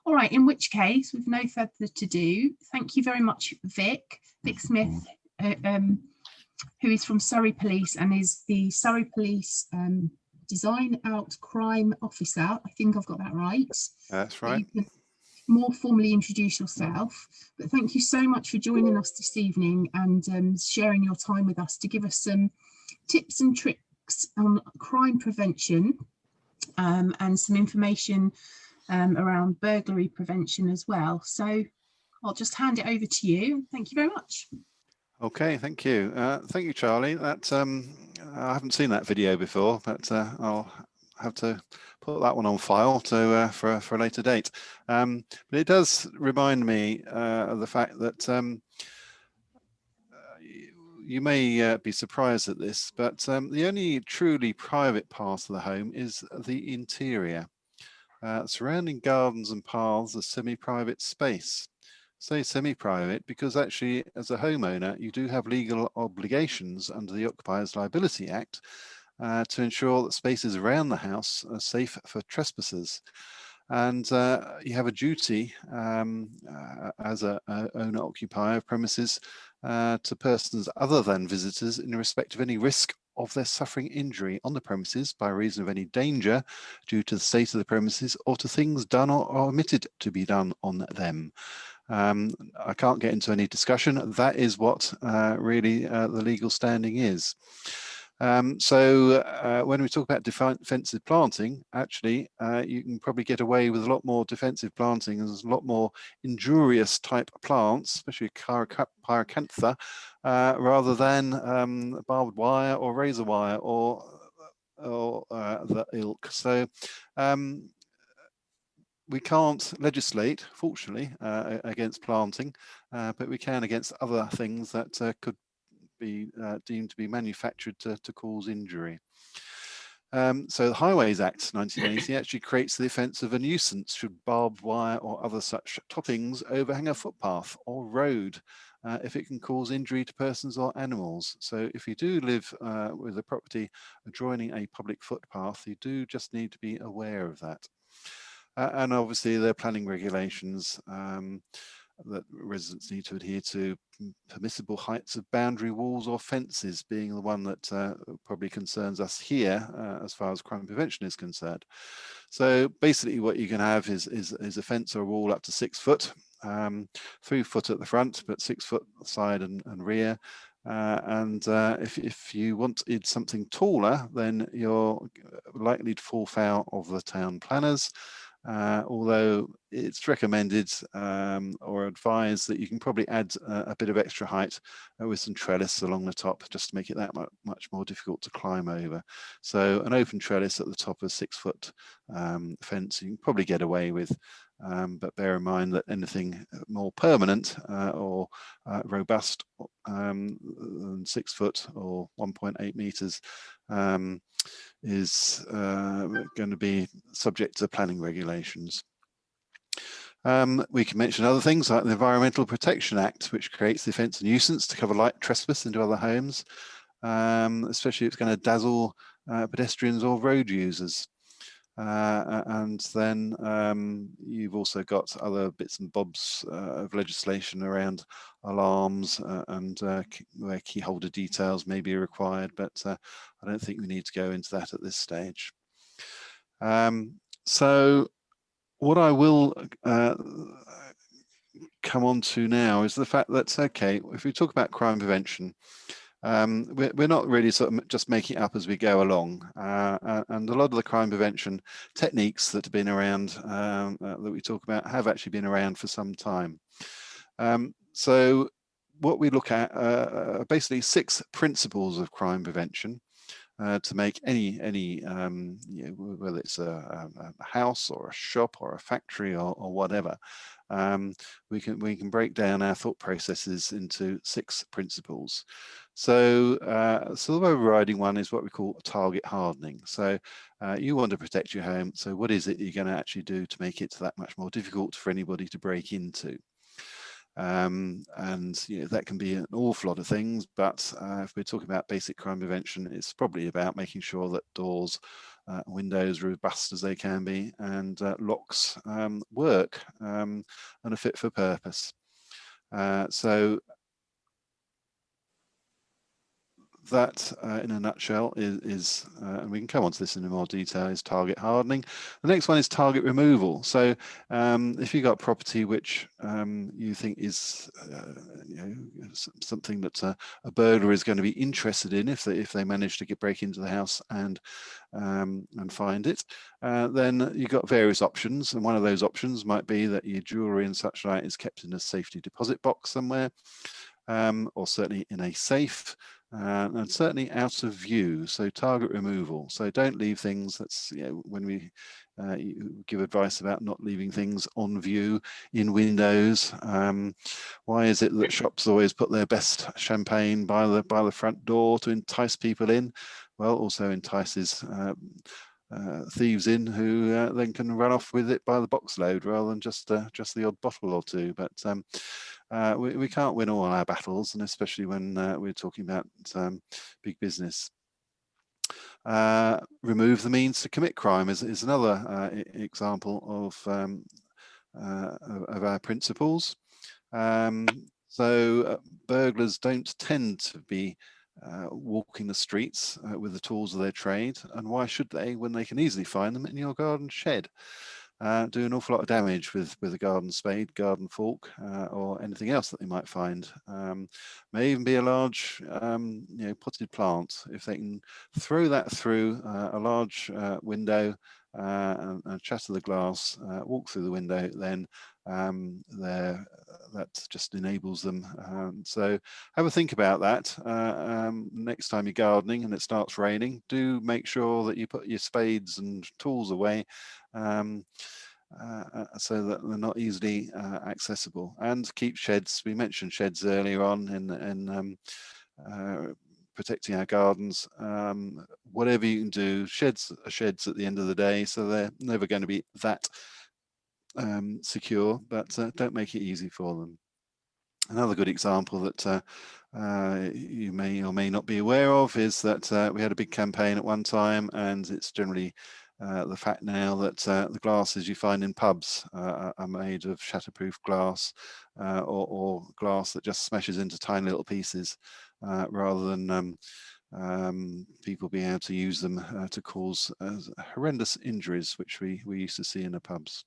All right, in which case, with no further ado, thank you very much, Vic Smith, who is from Surrey Police and is the Surrey Police Design Out Crime Officer. I think I've got that right. That's right. You can more formally introduce yourself, but thank you so much for joining us this evening and sharing your time with us to give us some tips and tricks on crime prevention and some information around burglary prevention as well. So I'll just hand it over to you. Thank you very much. Okay, thank you. Thank you, Charlie. That I haven't seen that video before, but I'll have to put that one on file to for a later date. But it does remind me of the fact that you may be surprised at this, but the only truly private part of the home is the interior. Surrounding gardens and paths are semi-private space. Say semi-private because actually, as a homeowner, you do have legal obligations under the Occupiers Liability Act to ensure that spaces around the house are safe for trespassers. And you have a duty as an owner-occupier of premises to persons other than visitors in respect of any risk of their suffering injury on the premises by reason of any danger due to the state of the premises or to things done or omitted to be done on them. I can't get into any discussion. That is what really the legal standing is. So when we talk about defensive planting, actually, you can probably get away with a lot more defensive planting and there's a lot more injurious type plants, especially pyracantha, rather than barbed wire or razor wire or the ilk. So we can't legislate, fortunately, against planting, but we can against other things that could be deemed to be manufactured to cause injury. So the Highways Act 1980 actually creates the offence of a nuisance should barbed wire or other such toppings overhang a footpath or road if it can cause injury to persons or animals. So if you do live with a property adjoining a public footpath, you do just need to be aware of that. And obviously there are planning regulations that residents need to adhere to, permissible heights of boundary walls or fences being the one that probably concerns us here as far as crime prevention is concerned. So basically what you can have is a fence or a wall up to 6 foot, 3 foot at the front, but 6 foot side and rear. If you wanted something taller, then you're likely to fall foul of the town planners. Although it's recommended or advised that you can probably add a bit of extra height with some trellis along the top just to make it that much more difficult to climb over. So an open trellis at the top of a 6 foot fence you can probably get away with, but bear in mind that anything more permanent or robust than 6 foot or 1.8 meters is going to be subject to planning regulations. We can mention other things like the Environmental Protection Act, which creates the offence of nuisance to cover light trespass into other homes, especially if it's going to dazzle pedestrians or road users. And then you've also got other bits and bobs of legislation around alarms and where key holder details may be required, but I don't think we need to go into that at this stage. So what I will come on to now is the fact that, okay, if we talk about crime prevention, we're not really sort of just making it up as we go along, and a lot of the crime prevention techniques that have been around that we talk about have actually been around for some time. So what we look at are basically 6 principles of crime prevention to make any you know, whether it's a house or a shop or a factory or whatever. We can break down our thought processes into 6 principles. So the overriding one is what we call target hardening. So you want to protect your home. So what is it you're going to actually do to make it that much more difficult for anybody to break into? And you know, that can be an awful lot of things, but if we're talking about basic crime prevention, it's probably about making sure that doors windows robust as they can be, and locks work and are fit for purpose. So that, in a nutshell, is and we can come on to this in more detail, is target hardening. The next one is target removal. So if you've got property which you think is something that a burglar is going to be interested in, if they manage to break into the house and find it, then you've got various options, and one of those options might be that your jewellery and such like is kept in a safety deposit box somewhere, or certainly in a safe. And certainly out of view, so target removal. So don't leave things. That's when we give advice about not leaving things on view in windows. Why is it that shops always put their best champagne by the front door to entice people in? Well, also entices thieves in who then can run off with it by the box load rather than just the odd bottle or two. But we can't win all our battles, and especially when we're talking about big business. Remove the means to commit crime is another example of our principles. So burglars don't tend to be walking the streets with the tools of their trade, and why should they when they can easily find them in your garden shed? Do an awful lot of damage with a garden spade, garden fork, or anything else that they might find. May even be a large potted plant. If they can throw that through a large window and shatter the glass, walk through the window, then that just enables them. So have a think about that. Next time you're gardening and it starts raining, do make sure that you put your spades and tools away so that they're not easily accessible. And keep sheds. We mentioned sheds earlier on in protecting our gardens. Whatever you can do, sheds are sheds at the end of the day, so they're never going to be that secure, but don't make it easy for them. Another good example that you may or may not be aware of is that we had a big campaign at one time, and it's generally the fact now that the glasses you find in pubs are made of shatterproof glass, or glass that just smashes into tiny little pieces, rather than people being able to use them to cause horrendous injuries, which we used to see in the pubs.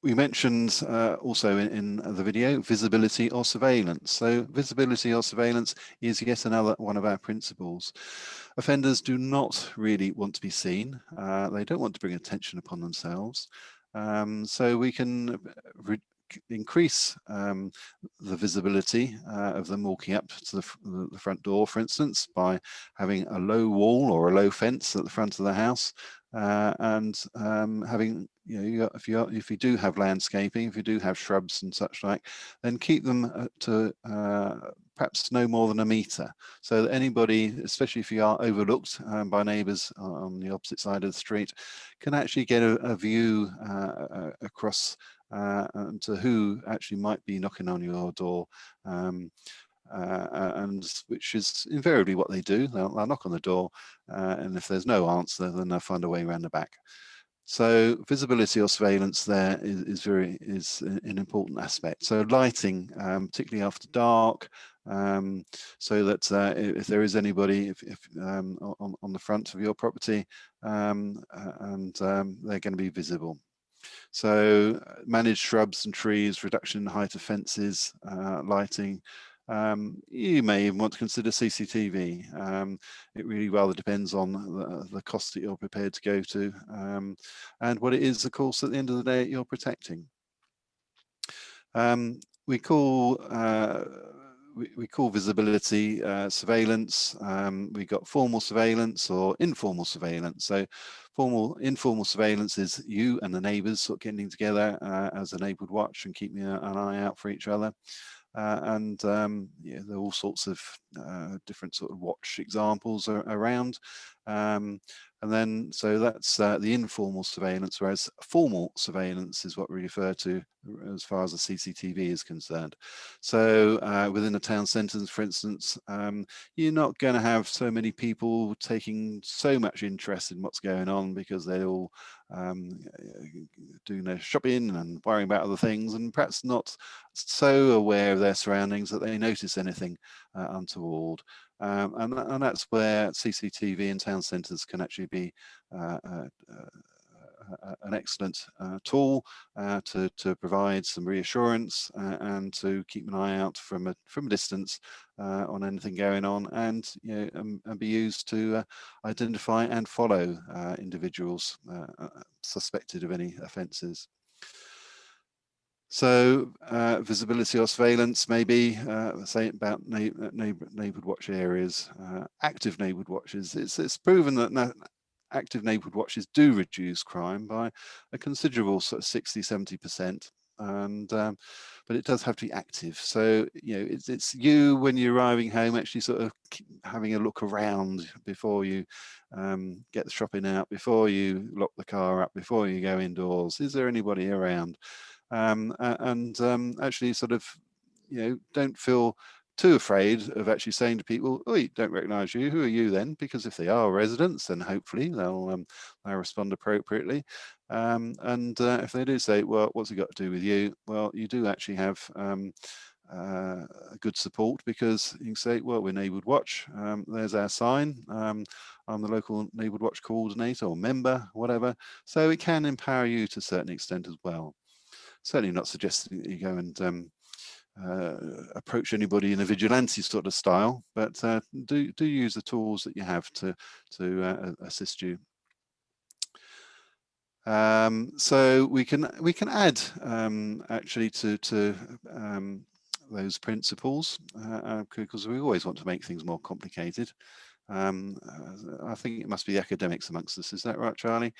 We mentioned also in the video visibility or surveillance. So visibility or surveillance is yet another one of our principles. Offenders do not really want to be seen. They don't want to bring attention upon themselves. So we can increase the visibility of them walking up to the front door, for instance, by having a low wall or a low fence at the front of the house, and having, if you do have landscaping, if you do have shrubs and such like, then keep them to perhaps no more than 1 metre, so that anybody, especially if you are overlooked by neighbours on the opposite side of the street, can actually get a view across to who actually might be knocking on your door, and which is invariably what they do. They'll knock on the door, and if there's no answer, then they'll find a way around the back. So visibility or surveillance there is an important aspect. So lighting, particularly after dark, so that if there is anybody on the front of your property, and they're going to be visible. So manage shrubs and trees, reduction in height of fences, lighting. You may even want to consider CCTV. It really rather depends on the cost that you're prepared to go to, and what it is, of course, at the end of the day, you're protecting. We call visibility surveillance. We got formal surveillance or informal surveillance. So informal surveillance is you and the neighbours sort of getting together as a neighbourhood watch and keeping an eye out for each other. And there are all sorts of different sort of watch examples around. And then, so that's the informal surveillance, whereas formal surveillance is what we refer to as far as the CCTV is concerned. So within the town centres, for instance, you're not going to have so many people taking so much interest in what's going on, because they all doing their shopping and worrying about other things, and perhaps not so aware of their surroundings that they notice anything untoward. And that's where CCTV in town centres can actually be an excellent tool to provide some reassurance and to keep an eye out from a distance on anything going on, and and be used to identify and follow individuals suspected of any offences. So visibility or surveillance, maybe say about neighbourhood watch areas, active neighbourhood watches. It's proven that active neighbourhood watches do reduce crime by a considerable sort of 60–70%, and but it does have to be active. So it's you, when you're arriving home, actually sort of having a look around before you get the shopping out, before you lock the car up, before you go indoors. Is there anybody around? Actually sort of, don't feel too afraid of actually saying to people, "Oh, don't recognise you. Who are you then?" Because if they are residents, then hopefully they'll respond appropriately. If they do say, "Well, what's it got to do with you?" Well, you do actually have a good support, because you can say, "Well, we're Neighbourhood Watch. There's our sign. I'm the local Neighbourhood Watch coordinator or member, whatever." So it can empower you to a certain extent as well. Certainly not suggesting that you go and approach anybody in a vigilante sort of style, but do use the tools that you have to assist you. So we can add actually to those principles, because we always want to make things more complicated. I think it must be academics amongst us. Is that right, Charlie?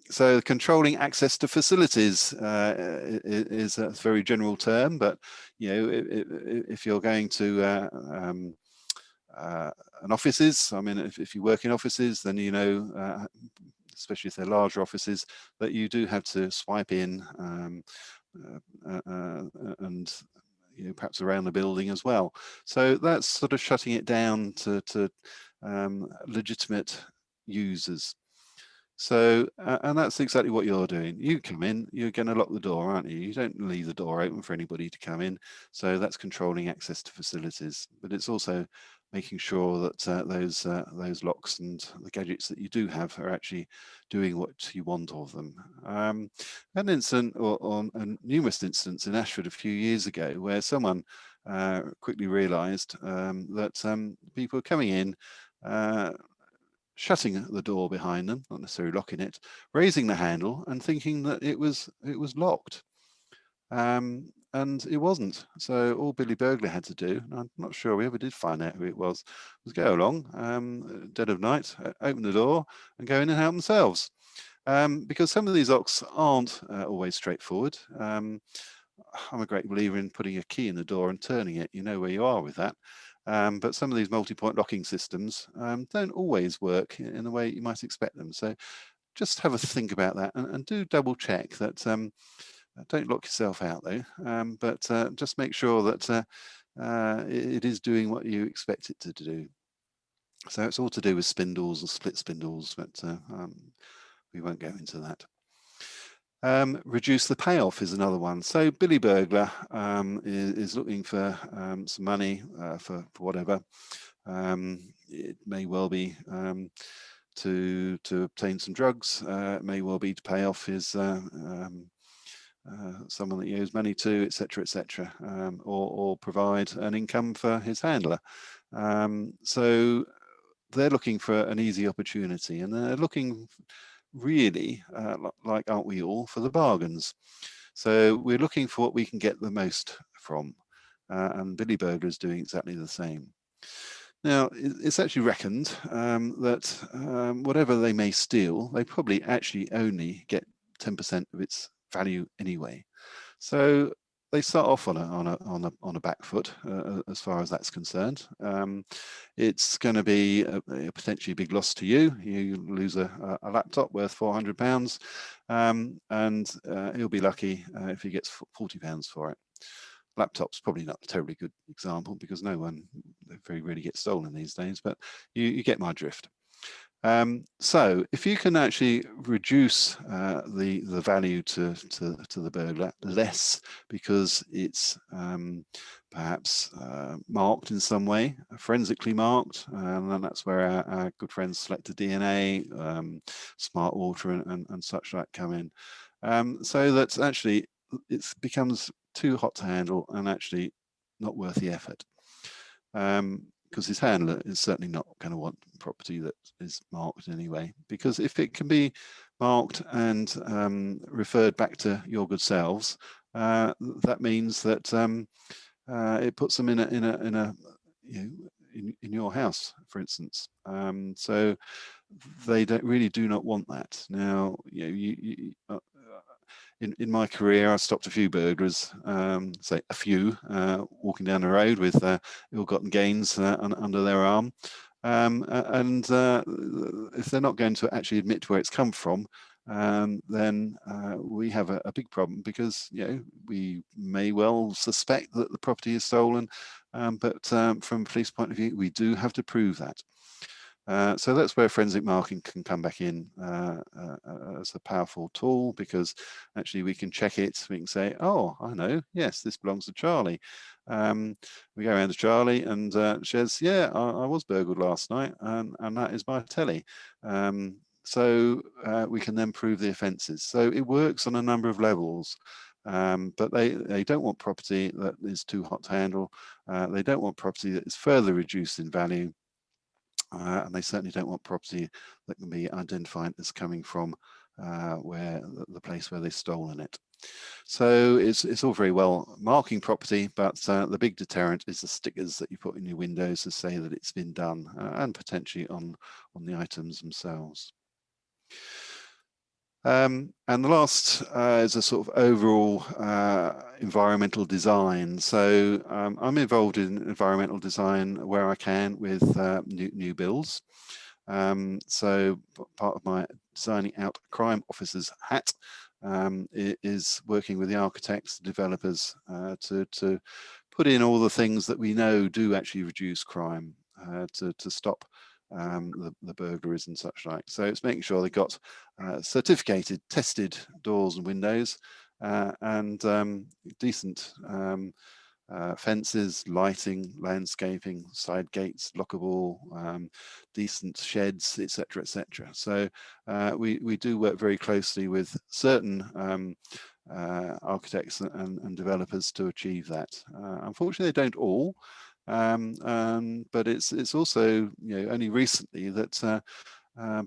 So controlling access to facilities is a very general term, but if you're going to an offices, I mean, if you work in offices, then especially if they're larger offices, that you do have to swipe in and perhaps around the building as well. So that's sort of shutting it down to legitimate users. So, and that's exactly what you're doing. You come in, you're going to lock the door, aren't you? You don't leave the door open for anybody to come in. So that's controlling access to facilities. But it's also making sure that those locks and the gadgets that you do have are actually doing what you want of them. An incident, or numerous incidents in Ashford a few years ago, where someone quickly realised that people were coming in, shutting the door behind them, not necessarily locking it, raising the handle and thinking that it was locked. And it wasn't. So all Billy Burglar had to do, and I'm not sure we ever did find out who it was go along, dead of night, open the door and go in and help themselves. Because some of these locks aren't always straightforward. I'm a great believer in putting a key in the door and turning it. You know where you are with that. But some of these multi-point locking systems don't always work in the way you might expect them. So just have a think about that, and do double check that. Don't lock yourself out though, but just make sure that it is doing what you expect it to do. So it's all to do with spindles and split spindles, but we won't go into that. Reduce the payoff is another one. So Billy Burglar is looking for some money for whatever. It may well be to obtain some drugs. It may well be to pay off his someone that he owes money to, etc., etc., or provide an income for his handler. So they're looking for an easy opportunity, and they're looking really, like aren't we all, for the bargains. So we're looking for what we can get the most from, and Billy Burglar is doing exactly the same. Now, it's actually reckoned that whatever they may steal, they probably actually only get 10% of its value anyway. So they start off on a back foot as far as that's concerned. It's going to be a potentially big loss to you. You lose a laptop worth £400, and he'll be lucky if he gets £40 for it. Laptop's probably not a terribly good example because no one very rarely gets stolen these days, but you get my drift. So if you can actually reduce the value to the burglar less because it's perhaps marked in some way, forensically marked, and that's where our good friends Selected DNA, Smart Water and such like come in, so that actually it becomes too hot to handle and actually not worth the effort. Because his handler is certainly not going to want property that is marked anyway. Because if it can be marked and referred back to your good selves, that means that it puts them in your house, for instance. So they really do not want that. Now, in my career, I stopped a few burglars, say a few, walking down the road with ill-gotten gains under their arm. And if they're not going to actually admit where it's come from, then we have a big problem because we may well suspect that the property is stolen, but from a police point of view, we do have to prove that. So that's where forensic marking can come back in as a powerful tool, because actually we can check it. We can say, oh, I know, yes, this belongs to Charlie. We go around to Charlie and she says, yeah, I was burgled last night and that is my telly. So we can then prove the offences. So it works on a number of levels. But they don't want property that is too hot to handle. They don't want property that is further reduced in value. And they certainly don't want property that can be identified as coming from where the place where they've stolen it. So it's all very well marking property, but the big deterrent is the stickers that you put in your windows to say that it's been done, and potentially on the items themselves. And the last is a sort of overall environmental design. So I'm involved in environmental design where I can with new builds. So part of my designing out crime officer's hat is working with the architects, the developers, to put in all the things that we know do actually reduce crime, to stop the burglaries and such like. So it's making sure they've got certificated, tested doors and windows, and decent fences, lighting, landscaping, side gates, lockable, decent sheds, etc., etc. So we do work very closely with certain architects and developers to achieve that. Unfortunately, they don't all. But it's also only recently that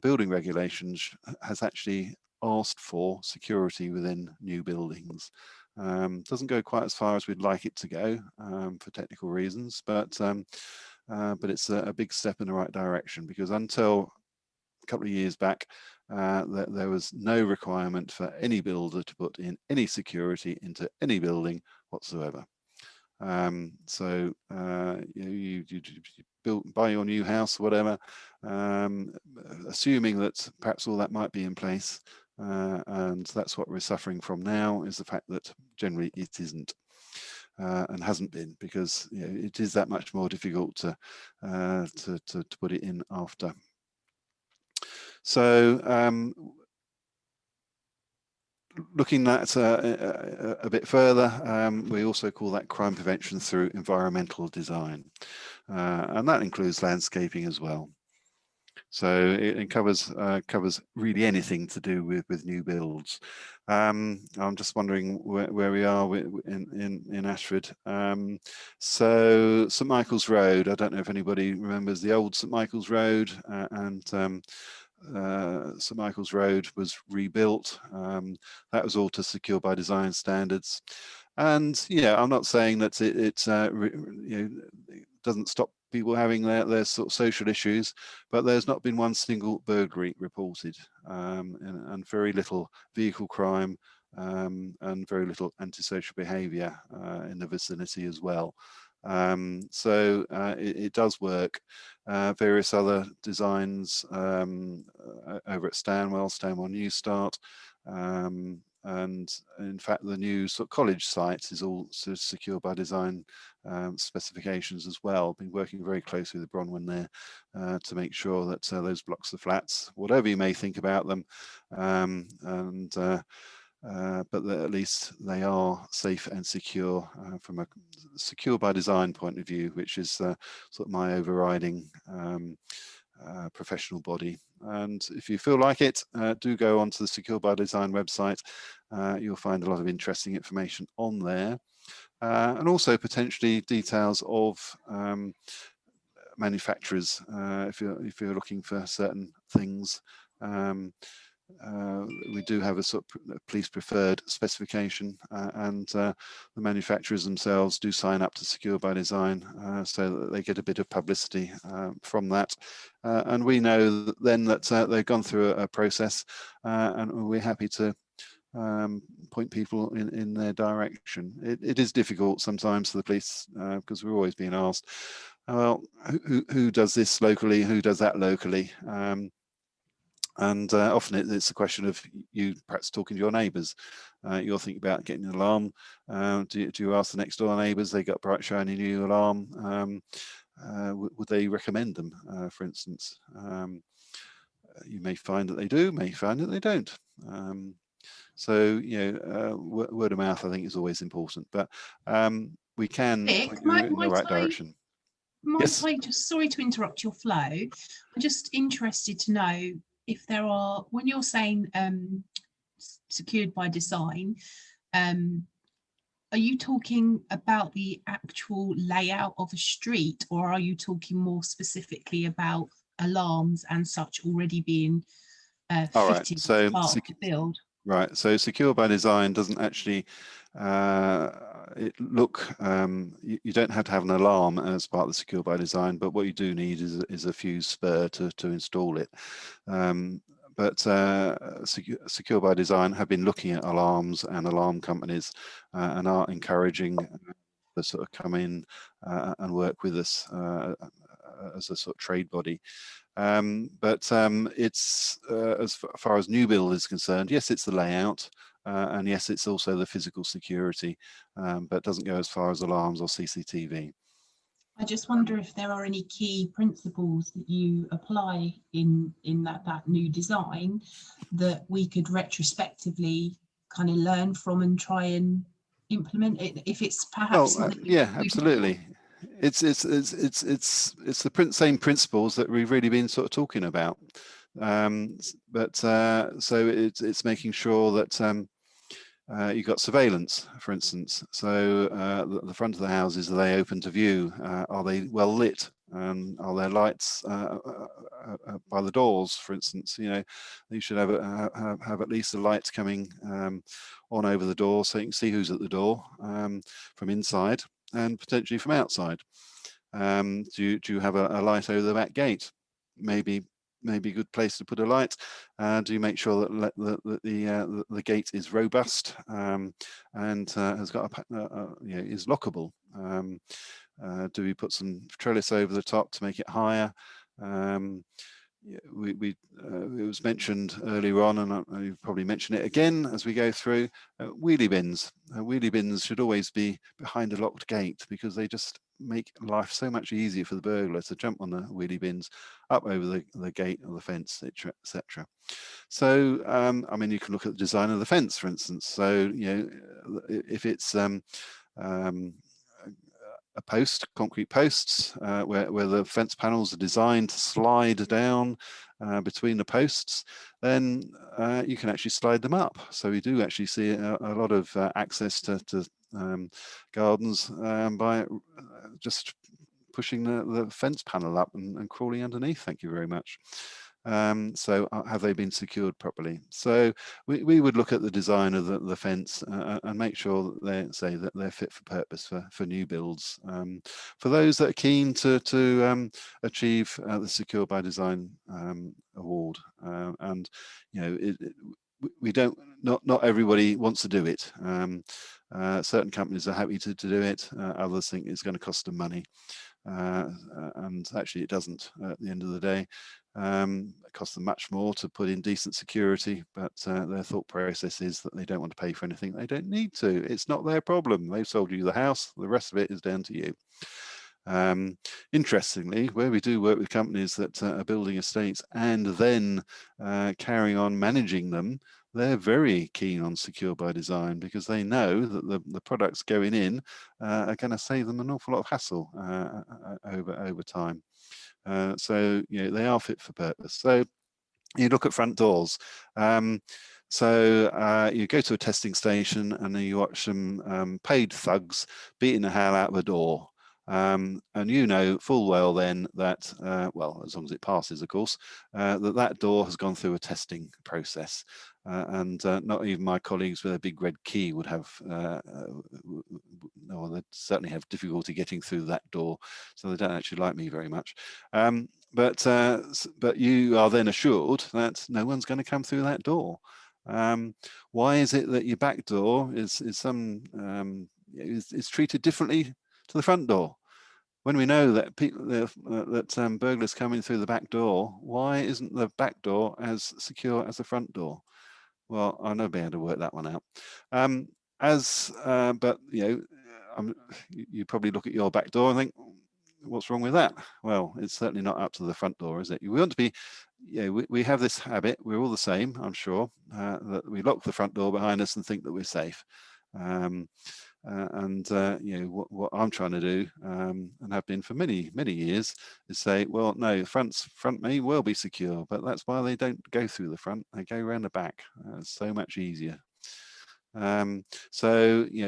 building regulations has actually asked for security within new buildings. Doesn't go quite as far as we'd like it to go for technical reasons, but it's a big step in the right direction, because until a couple of years back, there was no requirement for any builder to put in any security into any building whatsoever. So you buy your new house or whatever, assuming that perhaps all that might be in place, and that's what we're suffering from now, is the fact that generally it isn't, and hasn't been, because it is that much more difficult to put it in after. So looking at a bit further, we also call that crime prevention through environmental design, and that includes landscaping as well. So it covers really anything to do with new builds. I'm just wondering where we are in Ashford. So St Michael's Road, I don't know if anybody remembers the old St Michael's Road, and St Michael's Road was rebuilt. That was all to secure by design standards. And I'm not saying that it doesn't stop people having their sort of social issues, but there's not been one single burglary reported, and very little vehicle crime, and very little antisocial behaviour in the vicinity as well. So it does work. Various other designs over at Stanwell New Start, and in fact the new sort of college site is all sort of secure by design specifications as well. Been working very closely with Bronwyn there to make sure that those blocks of flats, whatever you may think about them, but at least they are safe and secure from a secure by design point of view, which is sort of my overriding professional body. And if you feel like it, do go onto the Secure by Design website. You'll find a lot of interesting information on there, and also potentially details of manufacturers if you're looking for certain things. We do have a sort of police preferred specification, and the manufacturers themselves do sign up to Secure by Design so that they get a bit of publicity from that, and we know then that they've gone through a process, and we're happy to point people in their direction. It is difficult sometimes for the police because we're always being asked, well, who does this locally, who does that locally? And often it's a question of you perhaps talking to your neighbours. You're thinking about getting an alarm. Do you ask the next door neighbours? They got a bright shiny new alarm. Would they recommend them, for instance? You may find that they do, may find that they don't. So, you know, word of mouth, I think, is always important. But we can point you in the right direction. Might I just, sorry to interrupt your flow, I'm just interested to know if there are, when you're saying secured by design, are you talking about the actual layout of a street, or are you talking more specifically about alarms and such already being fitted as part of the build? Right, so Secure by Design doesn't actually you don't have to have an alarm as part of the Secure by Design, but what you do need is a fuse spur to install it. But Secure by Design have been looking at alarms and alarm companies and are encouraging to sort of come in and work with us as a sort of trade body. But it's as far as new build is concerned, yes, it's the layout, and yes, it's also the physical security, but doesn't go as far as alarms or CCTV. I just wonder if there are any key principles that you apply in that new design that we could retrospectively kind of learn from and try and implement it, if it's perhaps yeah, absolutely. It's the same principles that we've really been sort of talking about, but so it's making sure that you've got surveillance, for instance. So the front of the houses, are they open to view? Are they well lit? Are there lights by the doors, for instance? You know, you should have at least the lights coming on over the door, so you can see who's at the door from inside and potentially from outside. Do you have a light over the back gate? Maybe a good place to put a light. Do you make sure that the gate is robust and has got is lockable? Do we put some trellis over the top to make it higher? It was mentioned earlier on, and I'll probably mention it again as we go through. Wheelie bins. Wheelie bins should always be behind a locked gate because they just make life so much easier for the burglar to jump on the wheelie bins, up over the gate or the fence, etc. So, I mean, you can look at the design of the fence, for instance. So, you know, if it's a post, concrete posts, where the fence panels are designed to slide down between the posts, then you can actually slide them up. So we do actually see a lot of access to gardens by just pushing the fence panel up and crawling underneath. Thank you very much. So have they been secured properly? So we would look at the design of the fence and make sure that they're fit for purpose for new builds. For those that are keen to achieve the Secure by Design award, and you know, we don't not everybody wants to do it. Certain companies are happy to do it. Others think it's going to cost them money. And actually it doesn't at the end of the day. It costs them much more to put in decent security, but their thought process is that they don't want to pay for anything they don't need to. It's not their problem. They've sold you the house, the rest of it is down to you. Interestingly, where we do work with companies that are building estates and then carrying on managing them, they're very keen on secure by design, because they know that the products going in are going to save them an awful lot of hassle over time. So they are fit for purpose. So you look at front doors. So you go to a testing station and then you watch some paid thugs beating the hell out of a door. And you know full well then that, well, as long as it passes, of course, that door has gone through a testing process. And not even my colleagues with a big red key would have, no, they'd certainly have difficulty getting through that door. So they don't actually like me very much. But you are then assured that no one's going to come through that door. Why is it that your back door is treated differently to the front door? When we know that burglars coming through the back door, why isn't the back door as secure as the front door? Well, I'll never be able to work that one out. But you probably look at your back door and think, what's wrong with that? Well, it's certainly not up to the front door, is it? We want to be, we have this habit, we're all the same, I'm sure, that we lock the front door behind us and think that we're safe. What I'm trying to do, and have been for many years, is say, well, no, front may well be secure, but that's why they don't go through the front, they go around the back. It's so much easier. So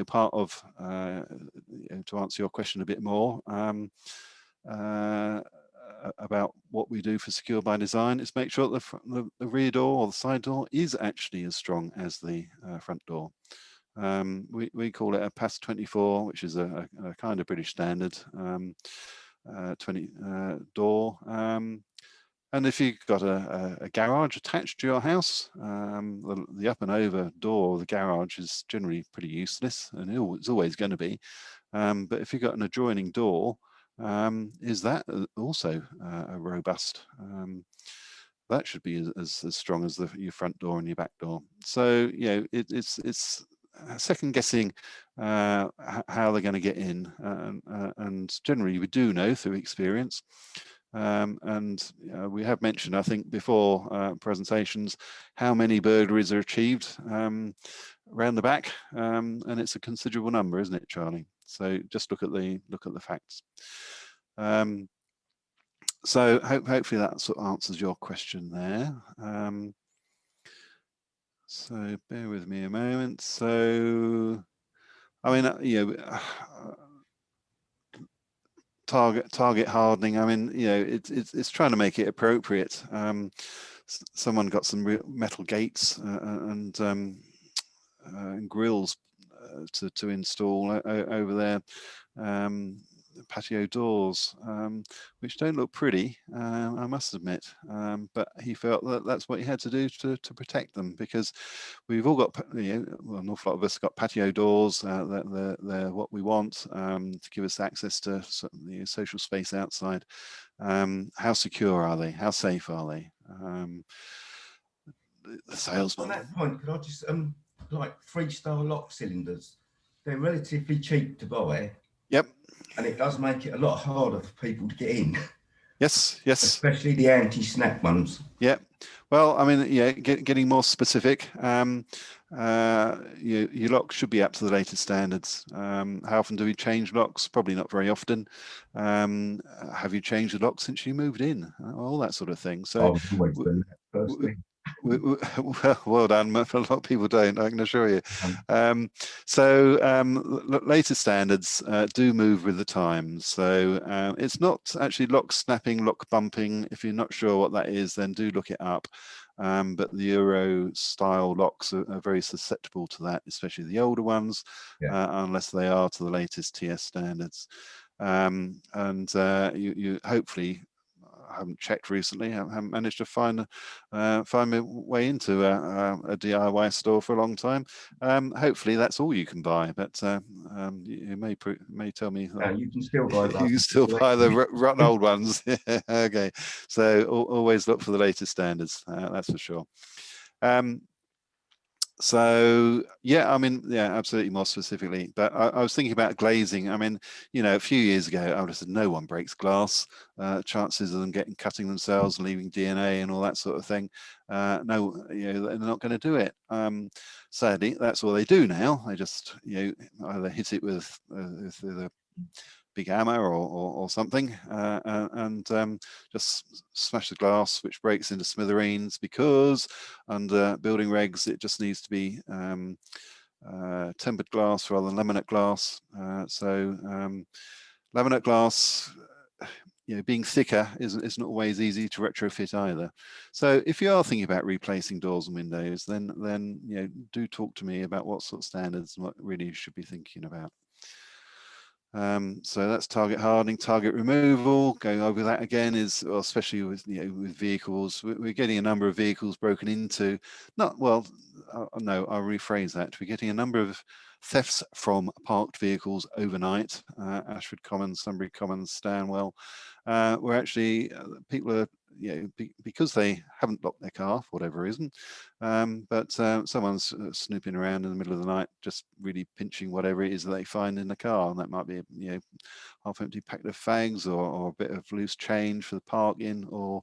part of to answer your question a bit more about what we do for secure by design is make sure that the rear door or the side door is actually as strong as the front door. We call it a PAS 24, which is a kind of British standard 20 door. And if you've got a garage attached to your house, the up and over door of the garage is generally pretty useless, and it's always going to be. But if you've got an adjoining door, is that also a robust? That should be as strong as your front door and your back door. So it's second guessing how they're going to get in, and generally we do know through experience. We have mentioned, I think, before presentations, how many burglaries are achieved around the back, and it's a considerable number, isn't it, Charlie? So just look at the facts. So hopefully that sort of answers your question there. So bear with me a moment. So, I mean, target hardening. I mean, it's trying to make it appropriate. Someone got some real metal gates and grills to install over there. Patio doors, which don't look pretty, I must admit, but he felt that that's what he had to do to protect them, because we've all got, an awful lot of us got patio doors. They're what we want to give us access to social space outside. How secure are they? How safe are they? The salesman. On that point, could I just like 3-star lock cylinders? They're relatively cheap to buy. Yep. And it does make it a lot harder for people to get in. Yes. Especially the anti-snap ones. Yeah. Well, I mean, getting more specific, your lock should be up to the latest standards. How often do we change locks? Probably not very often. Have you changed the lock since you moved in? All that sort of thing. So I've always done that first thing. Well done. A lot of people don't, I can assure you. Latest standards do move with the times. So it's not actually lock snapping, lock bumping. If you're not sure what that is, then do look it up. But the Euro style locks are very susceptible to that, especially the older ones, unless they are to the latest TS standards. You hopefully, haven't checked recently. I haven't managed to find my way into a DIY store for a long time. Hopefully that's all you can buy, but you may tell me You can still buy you can still buy the rotten old ones. Okay, so always look for the latest standards, that's for sure. So yeah, I mean, yeah, absolutely, more specifically, but I was thinking about glazing. I mean, you know, a few years ago I would have said no one breaks glass. Chances of them cutting themselves and leaving DNA and all that sort of thing, no, you know, they're not going to do it. Sadly, that's all they do now. They just, you know, either hit it with a big hammer or something, and just smash the glass, which breaks into smithereens, because under building regs it just needs to be tempered glass rather than laminate glass. So laminate glass, you know, being thicker isn't always easy to retrofit either. So if you are thinking about replacing doors and windows, then you know, do talk to me about what sort of standards and what really you should be thinking about. So that's target hardening, target removal. Going over that again is, well, especially with, you know, with vehicles, we're getting a number of vehicles broken into. No, I'll rephrase that. We're getting a number of thefts from parked vehicles overnight. Ashford Commons, Sunbury Commons, Stanwell, where actually people are, you know, because they haven't locked their car for whatever reason, but someone's snooping around in the middle of the night, just really pinching whatever it is that they find in the car, and that might be, you know, half-empty packet of fags or a bit of loose change for the parking, or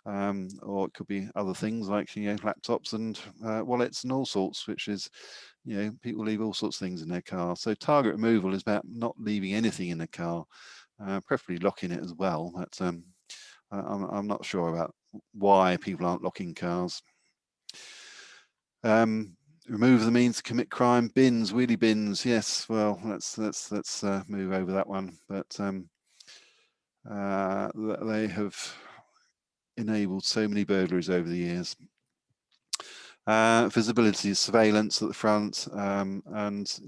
it could be other things like, you know, laptops and wallets and all sorts, which is, you know, people leave all sorts of things in their car. So target removal is about not leaving anything in the car, preferably locking it as well. But I'm not sure about why people aren't locking cars. Remove the means to commit crime. Bins, wheelie bins. Yes, well, let's move over that one. But they have enabled so many burglaries over the years. Visibility, surveillance at the front, and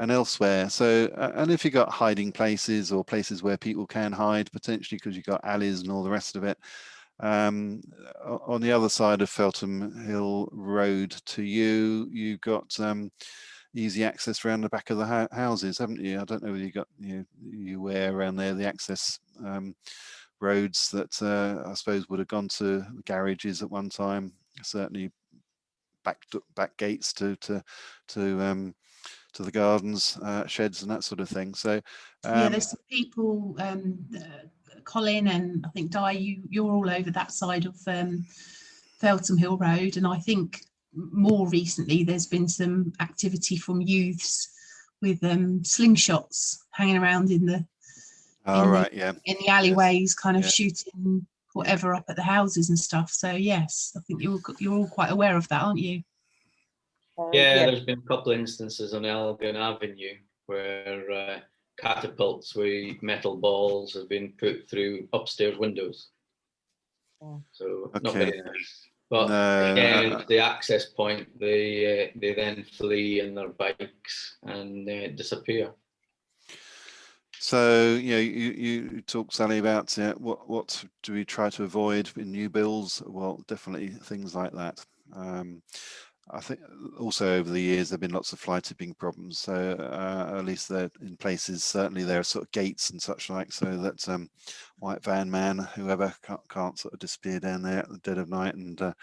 elsewhere. So, and if you've got hiding places or places where people can hide, potentially because you've got alleys and all the rest of it. On the other side of Feltham Hill Road to you've got easy access around the back of the houses, haven't you? I don't know whether you got, you aware around there the access roads that I suppose would have gone to the garages at one time. Certainly back gates to the gardens, sheds and that sort of thing. So yeah, there's some people, Colin and I think Di, you're all over that side of Feltham Hill Road, and I think more recently there's been some activity from youths with slingshots hanging around in the in the alleyways, kind of shooting whatever up at the houses and stuff. So yes, I think you're all quite aware of that, aren't you? Yeah, there's been a couple of instances on Elgin Avenue where catapults with metal balls have been put through upstairs windows. So not very nice. But again, it's the access point. They then flee in their bikes and disappear. So you talk, Sally, about what do we try to avoid in new builds? Well, definitely things like that. I think also over the years there have been lots of fly tipping problems. So at least they're in places. Certainly there are sort of gates and such like, so that white van man, whoever, can't sort of disappear down there at the dead of night and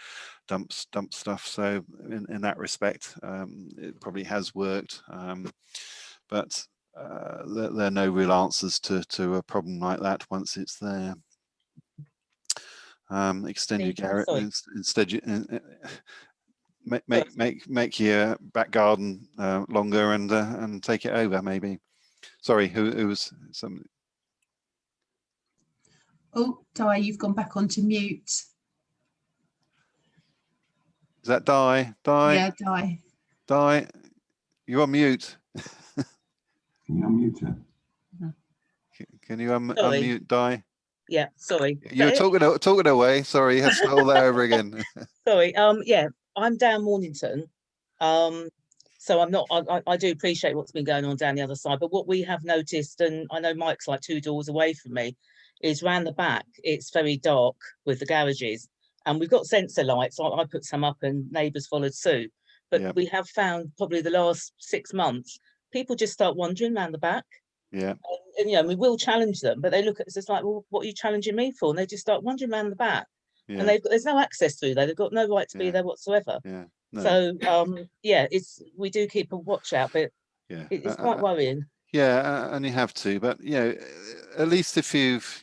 dump stuff. So in that respect, it probably has worked, but there are no real answers to a problem like that once it's there. Extend your garage instead. Make your back garden longer and take it over, maybe. Sorry, who was somebody? Oh, Di, you've gone back onto mute. Is that Di? Yeah, Di. Di, you're on mute. Can you unmute her? Can you unmute Di? Yeah, sorry. You're talking away. Sorry, you have to start all that over again. Sorry. Yeah, I'm down Mornington. So I'm not. I do appreciate what's been going on down the other side. But what we have noticed, and I know Mike's like 2 doors away from me, is round the back. It's very dark with the garages, and we've got sensor lights. I put some up, and neighbours followed suit. But we have found probably the last 6 months, people just start wandering around the back. Yeah. And you know, we will challenge them, but they look at us as like, well, what are you challenging me for? And they just start wandering around the back. Yeah. And there's no access through there. They've got no right to be there whatsoever. Yeah. No. So yeah, we do keep a watch out, but it's quite worrying. Yeah, and you have to, but you know, at least if you've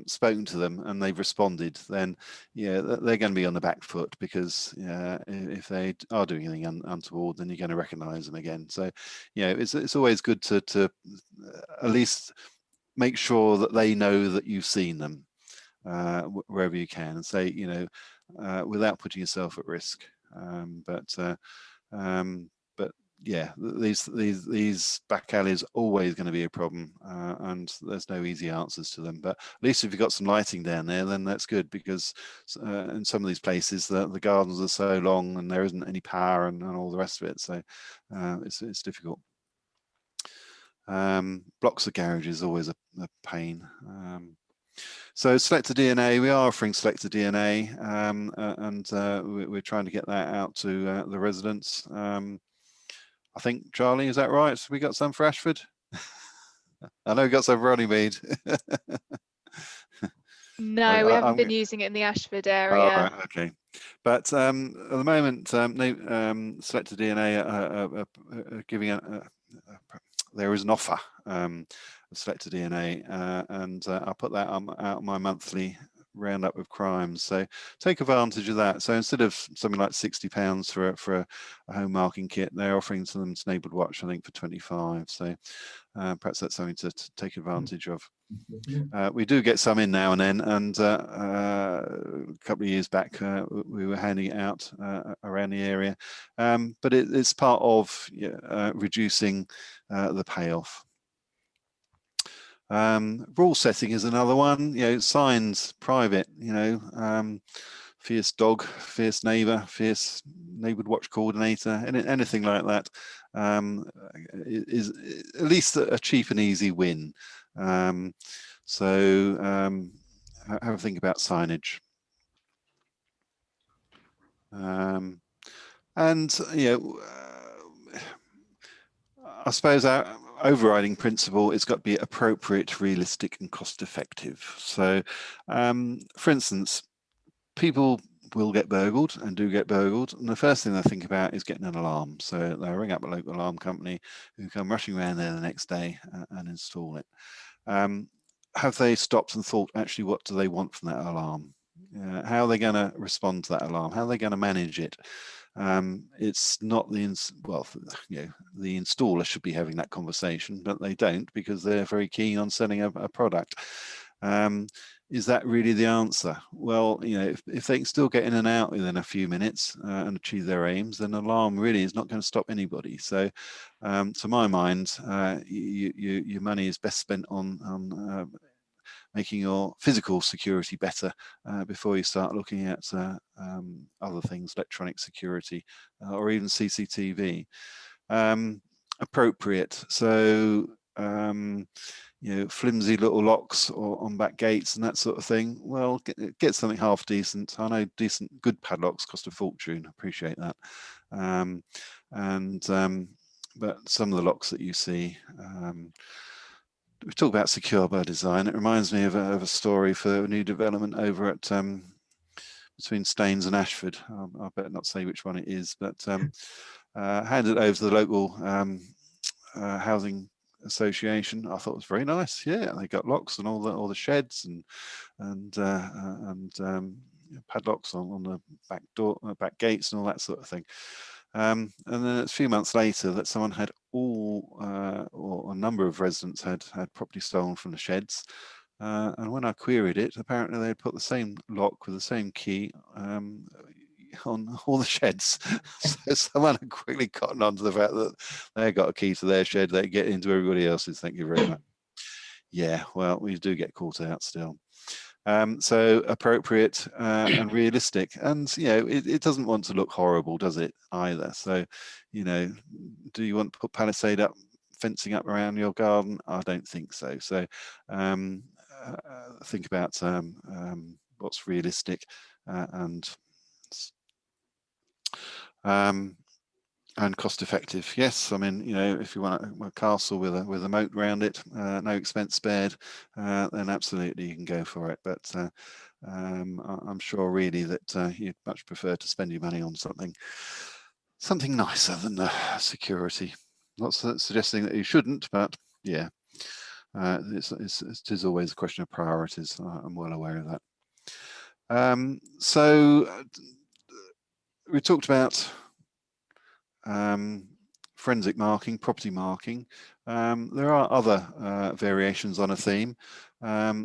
spoken to them and they've responded, then they're going to be on the back foot, because if they are doing anything untoward, then you're going to recognise them again. So it's always good to at least make sure that they know that you've seen them wherever you can, and say, without putting yourself at risk. But yeah, these back alleys are always going to be a problem, and there's no easy answers to them. But at least if you've got some lighting down there, then that's good, because in some of these places the gardens are so long and there isn't any power and all the rest of it, so it's difficult. Blocks of garage is always a pain. So selector DNA, we are offering selector DNA, and we're trying to get that out to the residents. I think, Charlie, is that right? We got some for Ashford? I know we got some for Runnymede. No, we haven't been using it in the Ashford area. Oh, right, okay. But at the moment, selector DNA are giving there is an offer of selector DNA, and I'll put that out on my monthly roundup of crimes, so take advantage of that. So instead of something like £60 for a home marking kit, they're offering them to Neighbourhood Watch, I think, for 25. So perhaps that's something to take advantage of. We do get some in now and then, and a couple of years back we were handing it out around the area, but it's part of reducing the payoff. Rule setting is another one. Signs, private, fierce dog, fierce neighbour, fierce Neighbourhood Watch coordinator, anything like that is at least a cheap and easy win. So have a think about signage. And I suppose our overriding principle, it's got to be appropriate, realistic and cost effective. So for instance, people will get burgled and do get burgled, and the first thing they think about is getting an alarm. So they'll ring up a local alarm company who come rushing around there the next day and install it. Have they stopped and thought, actually, what do they want from that alarm? How are they going to respond to that alarm? How are they going to manage it? It's not the installer should be having that conversation, but they don't, because they're very keen on selling a product. Is that really the answer? Well, if they can still get in and out within a few minutes and achieve their aims, then an alarm really is not going to stop anybody. So to my mind, your money is best spent on making your physical security better before you start looking at other things, electronic security or even CCTV. Appropriate. So flimsy little locks on back gates and that sort of thing. Well, get something half decent. I know good padlocks cost a fortune. Appreciate that. But some of the locks that you see, we talk about secure by design. It reminds me of a story for a new development over at between Staines and Ashford. I better not say which one it is, but handed over to the local housing association. I thought it was very nice. Yeah, they got locks and all the sheds and padlocks on the back door, back gates, and all that sort of thing. And then a few months later, that someone had or a number of residents had property stolen from the sheds. And when I queried it, apparently they'd put the same lock with the same key on all the sheds. So someone had quickly gotten onto the fact that they got a key to their shed, they get into everybody else's. Thank you very much. Yeah, well, we do get caught out still. So appropriate and realistic, and it doesn't want to look horrible, does it, either? So do you want to put palisade up, fencing up around your garden? I don't think so. So think about what's realistic and cost effective. Yes, I mean, you know, if you want a castle with a moat around it, no expense spared, then absolutely you can go for it. But I'm sure really that you'd much prefer to spend your money on something nicer than security. Not suggesting that you shouldn't, but yeah, it is always a question of priorities. I'm well aware of that. So we talked about forensic marking, property marking. There are other variations on a theme.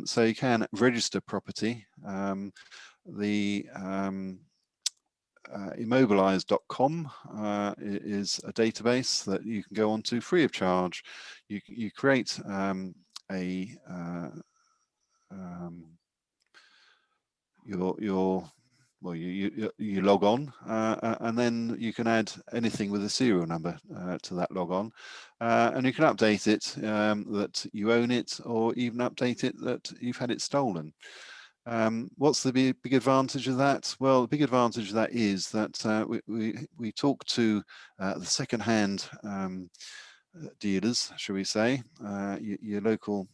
So you can register property. Immobilize.com is a database that you can go onto free of charge. You create you log on, and then you can add anything with a serial number to that log on, and you can update it that you own it, or even update it that you've had it stolen. What's the big advantage of that? Well, the big advantage of that is that we talk to the second-hand dealers, shall we say, your local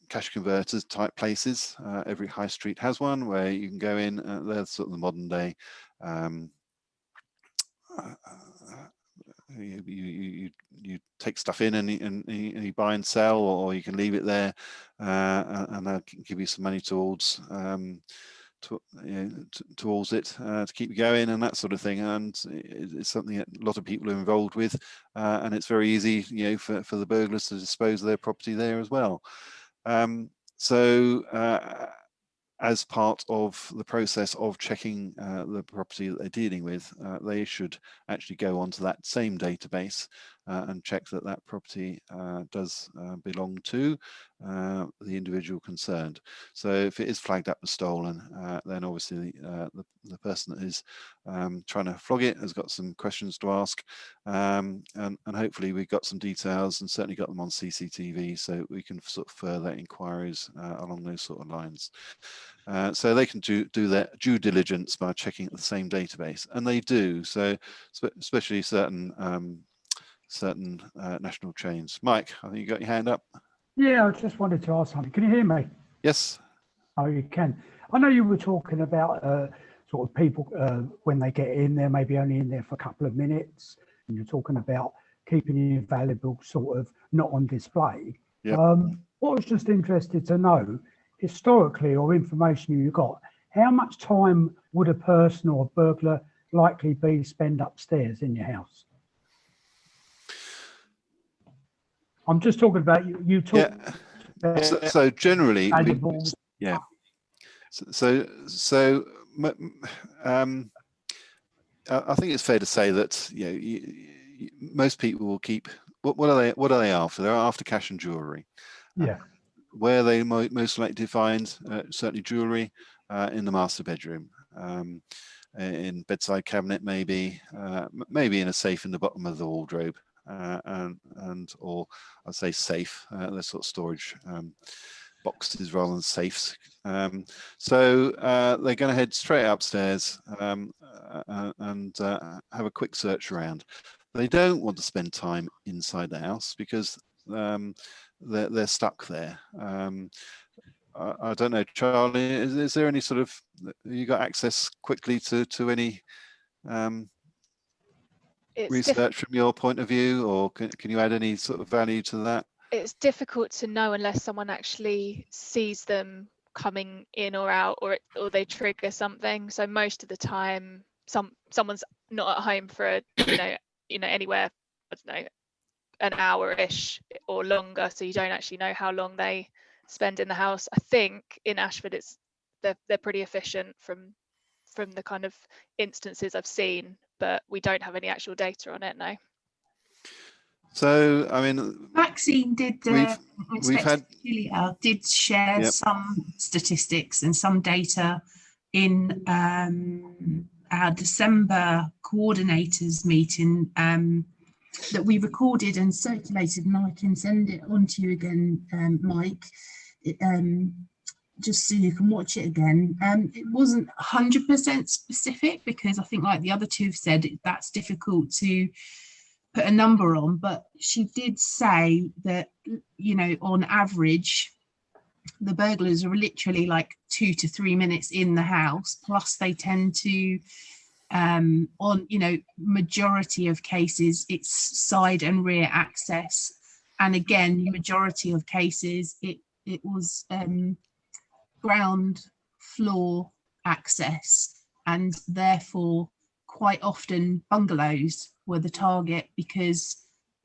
cash converters type places. Every high street has one where you can go in. They're sort of the modern day. You take stuff in and you buy and sell, or you can leave it there, and they'll give you some money towards towards it to keep you going and that sort of thing. And it's something that a lot of people are involved with, and it's very easy, you know, for the burglars to dispose of their property there as well. As part of the process of checking the property that they're dealing with, they should actually go onto that same database and check that that property does belong to the individual concerned. So if it is flagged up as stolen, then obviously the person that is trying to flog it has got some questions to ask, and hopefully we've got some details and certainly got them on CCTV, so we can sort of further inquiries along those sort of lines. So they can do their due diligence by checking the same database, and they do. So especially certain national chains. Mike, I think you got your hand up. Yeah, I just wanted to ask something. Can you hear me? Yes. Oh, you can. I know you were talking about sort of people when they get in, they're maybe only in there for a couple of minutes, and you're talking about keeping your valuables sort of not on display. Yep. What I was just interested to know, historically, or information you got, how much time would a person or a burglar likely be spend upstairs in your house? I'm just talking about you talk. Yeah. So generally, valuables. yeah. So I think it's fair to say that, you know, most people will keep. What are they after? They're after cash and jewellery. Yeah. Where they most likely to find certainly jewellery in the master bedroom, in bedside cabinet, maybe in a safe in the bottom of the wardrobe, or I'd say safe. They're sort of storage boxes rather than safes. So they're going to head straight upstairs and have a quick search around. They don't want to spend time inside the house because they're stuck there. I don't know, Charlie, is there any sort of, you got access quickly to any research from your point of view, or can you add any sort of value to that? It's difficult to know unless someone actually sees them coming in or out, or they trigger something. So most of the time, someone's not at home for anywhere, I don't know, an hour-ish or longer, so you don't actually know how long they spend in the house. I think in Ashford they're pretty efficient from the kind of instances I've seen, but we don't have any actual data on it, no. So I mean, Maxine did did share Yep. some statistics and some data in our December coordinators meeting that we recorded and circulated, and I can send it on to you again, Mike, just so you can watch it again. It wasn't 100% specific, because I think, like the other two have said, that's difficult to put a number on, but she did say that, you know, on average, the burglars are literally like 2 to 3 minutes in the house, plus they tend to, on, you know, majority of cases, it's side and rear access. And again, majority of cases, it was ground floor access, and therefore quite often bungalows were the target because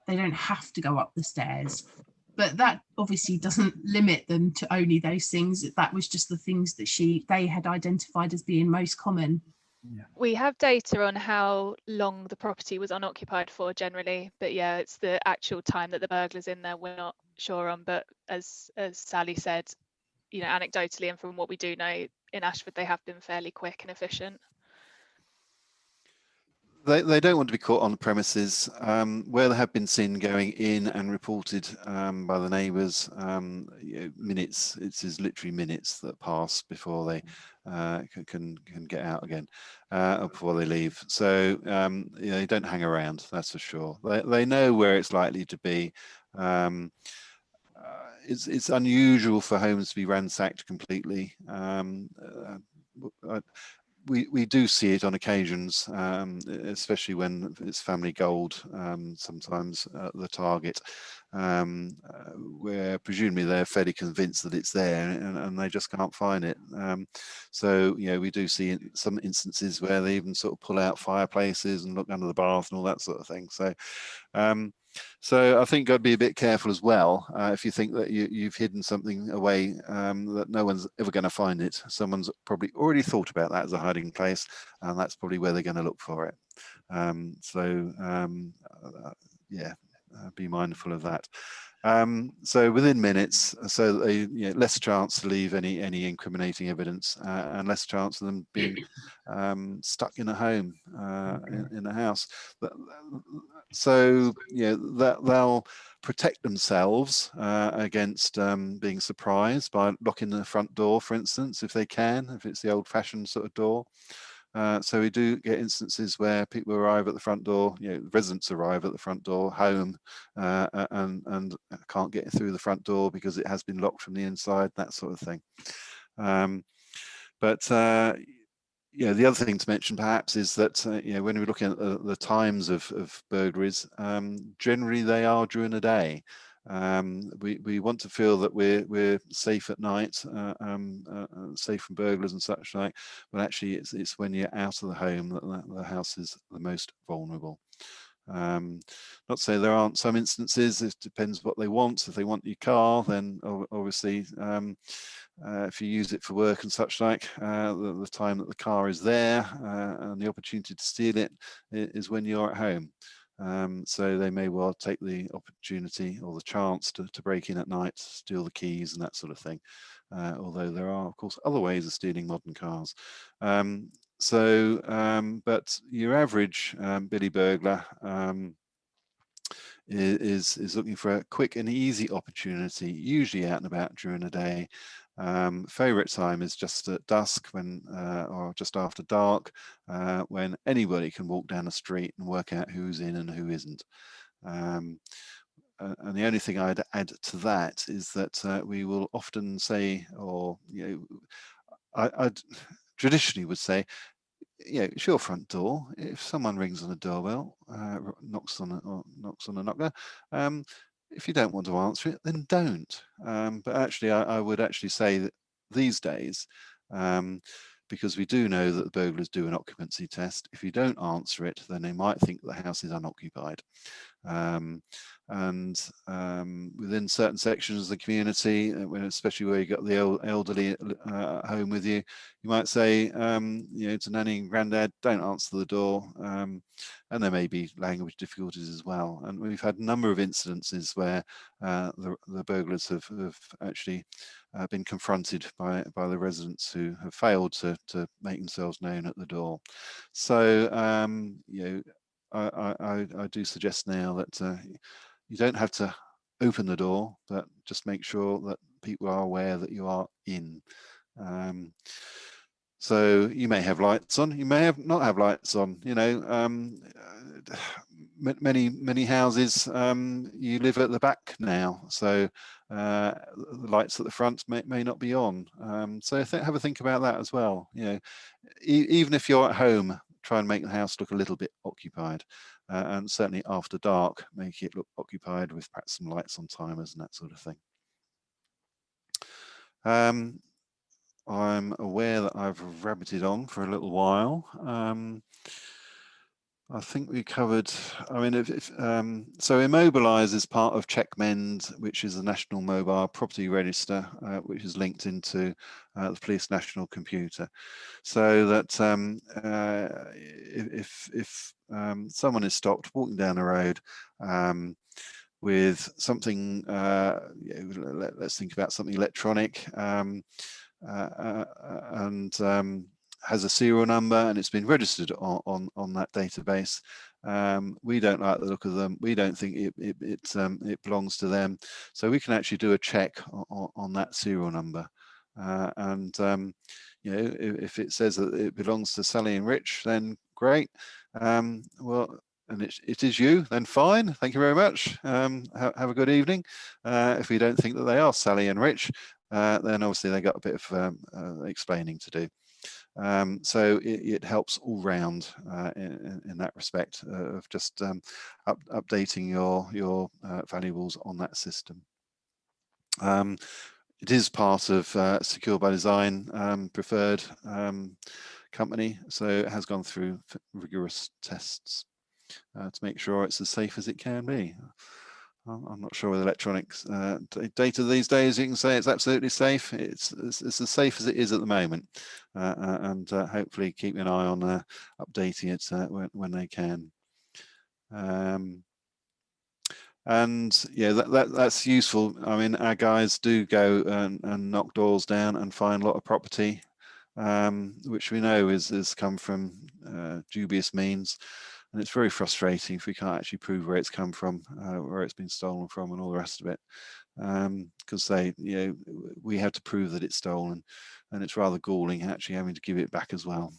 they don't have to go up the stairs. But that obviously doesn't limit them to only those things. That was just the things that they had identified as being most common. Yeah. We have data on how long the property was unoccupied for generally, but yeah, it's the actual time that the burglars in there we're not sure on. But as Sally said, you know, anecdotally and from what we do know in Ashford, they have been fairly quick and efficient. They don't want to be caught on the premises. Where they have been seen going in and reported by the neighbours, you know, minutes, it's literally minutes that pass before they can get out again, or before they leave. So you know, they don't hang around, that's for sure. They know where it's likely to be. It's unusual for homes to be ransacked completely. We do see it on occasions, especially when it's family gold, sometimes the target, where presumably they're fairly convinced that it's there, and they just can't find it. So, you know, we do see some instances where they even sort of pull out fireplaces and look under the bath and all that sort of thing. So so I think I'd be a bit careful as well. If you think that you've hidden something away that no one's ever going to find it, someone's probably already thought about that as a hiding place, and that's probably where they're going to look for it. Yeah, be mindful of that. So within minutes, so they, you know, less chance to leave any incriminating evidence, and less chance of them being stuck in a home, in a house. So, you know, that they'll protect themselves against being surprised by locking the front door, for instance, if they can, if it's the old-fashioned sort of door. So we do get instances where people arrive at the front door, you know, residents arrive at the front door, home, and can't get through the front door because it has been locked from the inside, that sort of thing. You know, the other thing to mention perhaps is that you know, when we're looking at the times of burglaries, generally they are during the day. We want to feel that we're safe at night, safe from burglars and such like, but actually it's when you're out of the home that the house is the most vulnerable. Not to say there aren't some instances, it depends what they want. If they want your car, then obviously if you use it for work and such like, the time that the car is there and the opportunity to steal it is when you're at home. So they may well take the opportunity or the chance to break in at night, steal the keys and that sort of thing. Although there are, of course, other ways of stealing modern cars. But your average Billy burglar is looking for a quick and easy opportunity, usually out and about during the day. Favorite time is just at dusk, when or just after dark, when anybody can walk down the street and work out who's in and who isn't. And the only thing I'd add to that is that we will often say, or you know, I'd traditionally would say, you know, it's your front door. If someone rings on the doorbell, knocks on a knocker, if you don't want to answer it, then don't. But actually, I would actually say that these days, because we do know that the burglars do an occupancy test, if you don't answer it, then they might think the house is unoccupied. Within certain sections of the community, especially where you've got the elderly at home with you, you might say, you know, to nanny and granddad, don't answer the door. And there may be language difficulties as well. And we've had a number of incidences where the burglars have actually been confronted by the residents who have failed to make themselves known at the door. So, you know, I do suggest now that you don't have to open the door, but just make sure that people are aware that you are in. So you may have lights on, you may not have lights on. You know, many houses you live at the back now, so the lights at the front may not be on. So have a think about that as well. You know, even if you're at home, try and make the house look a little bit occupied, and certainly after dark, make it look occupied with perhaps some lights on timers and that sort of thing. I'm aware that I've rabbited on for a little while. I think we covered, I mean, so Immobilise is part of CheckMend, which is the National Mobile Property Register, which is linked into the Police National Computer. So that if someone is stopped walking down the road with something, let's think about something electronic, and has a serial number and it's been registered on that database. We don't like the look of them. We don't think it belongs to them. So we can actually do a check on that serial number. You know, if it says that it belongs to Sally and Rich, then great. Well, and it is you, then fine. Thank you very much. Have a good evening. If we don't think that they are Sally and Rich, then obviously they got a bit of explaining to do. So it helps all round in that respect of just updating your valuables on that system. It is part of Secure by Design preferred company, so it has gone through rigorous tests to make sure it's as safe as it can be. I'm not sure with electronics data these days, you can say it's absolutely safe. It's as safe as it is at the moment, and hopefully keep an eye on updating it when they can. And yeah, that's useful. I mean, our guys do go and knock doors down and find a lot of property, which we know is come from dubious means. And it's very frustrating if we can't actually prove where it's come from, where it's been stolen from, and all the rest of it, because we have to prove that it's stolen, and it's rather galling actually having to give it back as well.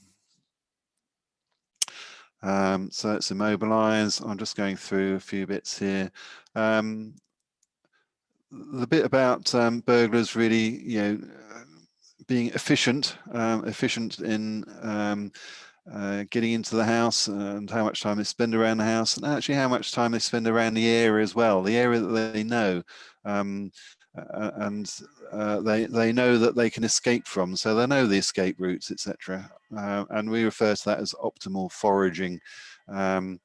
So it's Immobilise. I'm just going through a few bits here. The bit about burglars really, being efficient in getting into the house and how much time they spend around the house, and actually how much time they spend around the area as well, the area that they know, and they know that they can escape from, so they know the escape routes, etc. And we refer to that as optimal foraging, and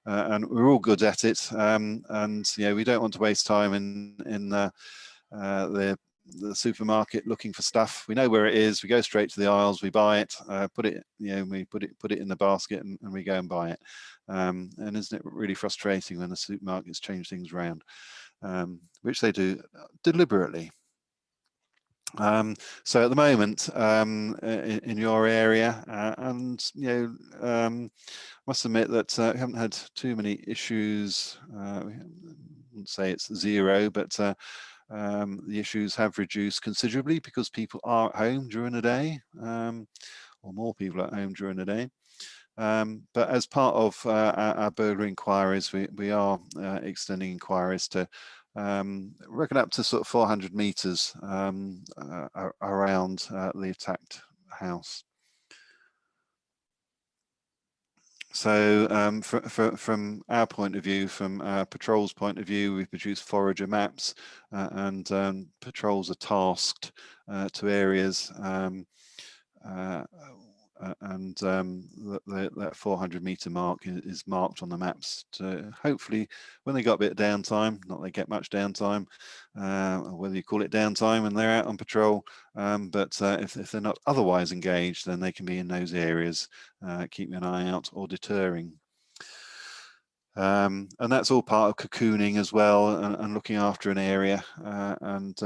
we're all good at it, and we don't want to waste time in the supermarket looking for stuff. We know where it is, we go straight to the aisles, we buy it, put it in the basket, and we go and buy it. And isn't it really frustrating when the supermarkets change things around, which they do deliberately. So at the moment, in your area, must admit that we haven't had too many issues. I wouldn't say it's zero, but the issues have reduced considerably because people are at home during the day, or more people at home during the day. But as part of our burglary inquiries, we are extending inquiries to reckon up to sort of 400 meters around the attacked house. So from our point of view, from our patrol's point of view, we've produced forager maps, and patrols are tasked to areas, and that 400 meter mark is marked on the maps to hopefully, when they got a bit of downtime, not they get much downtime, whether you call it downtime when they're out on patrol, but if they're not otherwise engaged, then they can be in those areas, keeping an eye out or deterring. And that's all part of cocooning as well, and looking after an area, and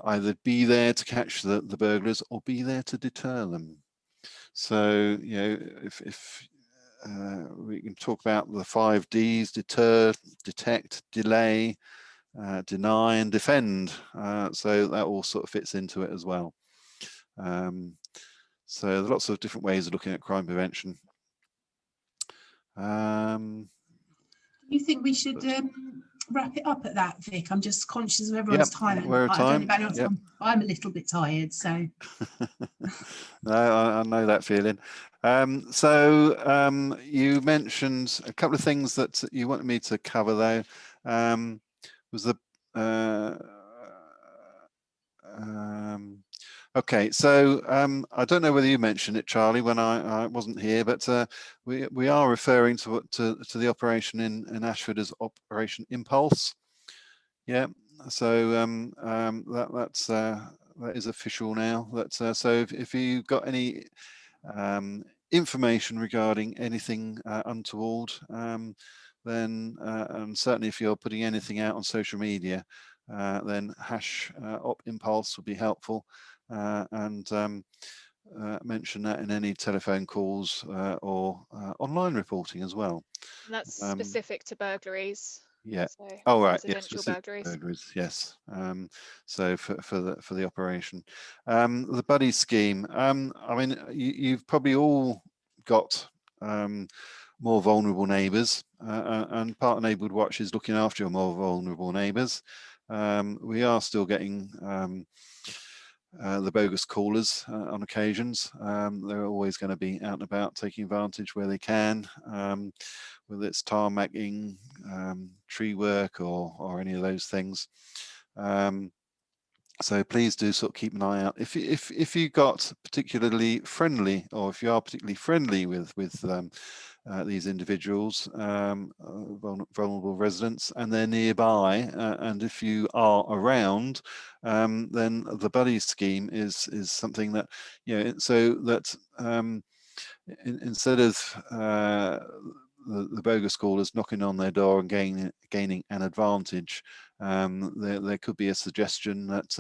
either be there to catch the burglars or be there to deter them. So if we can talk about the 5 Ds: deter, detect, delay, deny, and defend. So that all sort of fits into it as well. So there's lots of different ways of looking at crime prevention. Do you think we should wrap it up at that, Vic? I'm just conscious of everyone's time. We're at time. I'm a little bit tired, so. No, I know that feeling. So you mentioned a couple of things that you wanted me to cover, though. Was the okay, so I don't know whether you mentioned it, Charlie, when I wasn't here, but we are referring to the operation in Ashford as Operation Impulse. Yeah, so that is official now. So if you've got any information regarding anything untoward, then and certainly if you're putting anything out on social media, then #OpImpulse would be helpful, and mention that in any telephone calls or online reporting as well. And that's specific to burglaries. Yeah. So oh, right. residential burglaries. Yes. So for the operation, the buddy scheme. I mean, you've probably all got more vulnerable neighbours, and part of Neighbourhood Watch is looking after your more vulnerable neighbours. We are still getting the bogus callers on occasions. They're always going to be out and about taking advantage where they can, whether it's tarmacking, tree work, or any of those things. So please do sort of keep an eye out. If you got particularly friendly, or if you are particularly friendly with these individuals, vulnerable residents, and they're nearby, and if you are around, then the buddy scheme is something that, so that instead of the bogus callers knocking on their door and gaining an advantage, there could be a suggestion that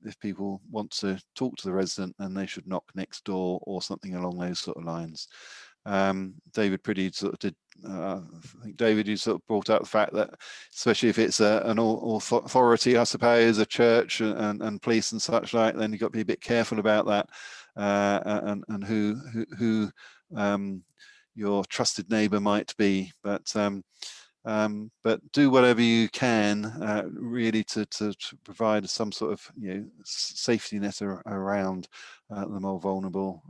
if people want to talk to the resident, then they should knock next door or something along those sort of lines. David Priddy sort of did. I think David, you sort of brought out the fact that, especially if it's an authority, I suppose, a church and police and such like, then you've got to be a bit careful about that, and who your trusted neighbour might be. But do whatever you can, really, to provide some sort of safety net around the more vulnerable,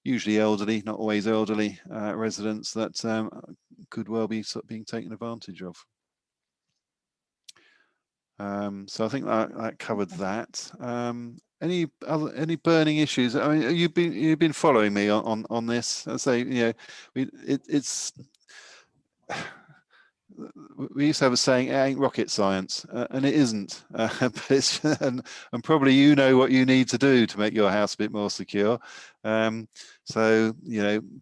usually elderly, not always elderly, residents that could well be sort of being taken advantage of. So I think that covered that. Any burning issues? I mean, you've been following me on this. I say, it's. We used to have a saying, it ain't rocket science, and it isn't. But it's, and probably what you need to do to make your house a bit more secure. So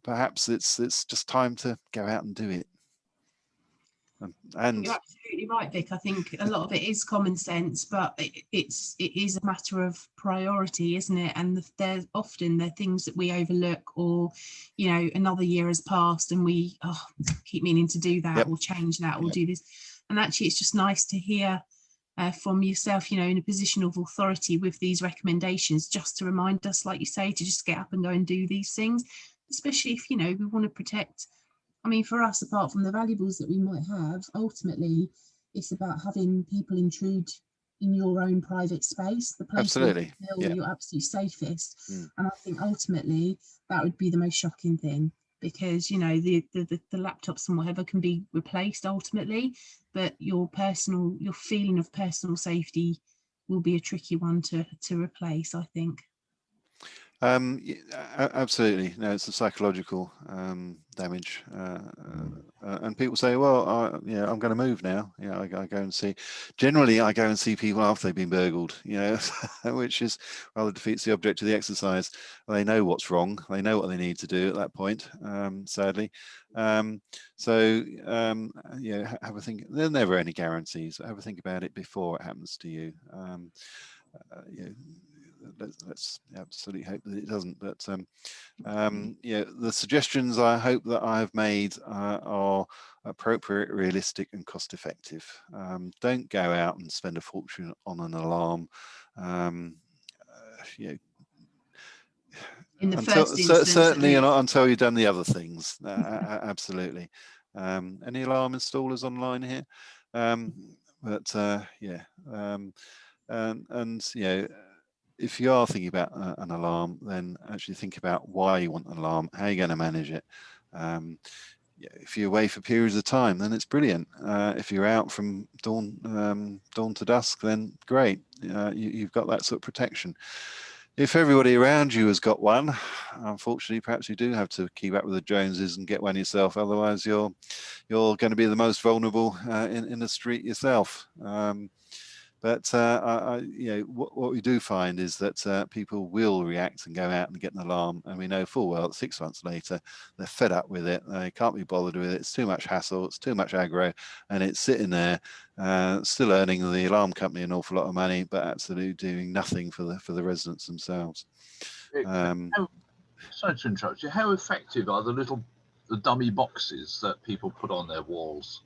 perhaps it's just time to go out and do it. And you're absolutely right, Vic. I think a lot of it is common sense, but it is a matter of priority, isn't it? And there's often things that we overlook, or another year has passed and we keep meaning to do that, or change that, or do this. And actually, it's just nice to hear from yourself, in a position of authority with these recommendations, just to remind us, like you say, to just get up and go and do these things, especially if we want to protect. I mean, for us, apart from the valuables that we might have, ultimately, it's about having people intrude in your own private space, the place where you feel you're absolutely safest. And I think ultimately that would be the most shocking thing, because the laptops and whatever can be replaced ultimately, but your feeling of personal safety will be a tricky one to replace, I think. Absolutely. No, it's a psychological damage, and people say, well, I'm going to move now. I go and see. Generally, I go and see people after they've been burgled. Which is rather defeats the object of the exercise. They know what's wrong. They know what they need to do at that point. Sadly, so have a think. There are never any guarantees. Have a think about it before it happens to you. let's absolutely hope that it doesn't. But the suggestions I hope that I've made are appropriate, realistic, and cost effective. Don't go out and spend a fortune on an alarm. In the first instance, certainly until you've done the other things. Absolutely. Any alarm installers online here? If you are thinking about an alarm, then actually think about why you want an alarm, how you're going to manage it. If you're away for periods of time, then it's brilliant. If you're out from dawn to dusk, then great. You've got that sort of protection. If everybody around you has got one, unfortunately, perhaps you do have to keep up with the Joneses and get one yourself. Otherwise, you're going to be the most vulnerable in the street yourself. But what we do find is that people will react and go out and get an alarm, and we know full well that 6 months later they're fed up with it. They can't be bothered with it. It's too much hassle. It's too much aggro, and it's sitting there, still earning the alarm company an awful lot of money, but absolutely doing nothing for the residents themselves. Sorry to interrupt you. How effective are the dummy boxes that people put on their walls?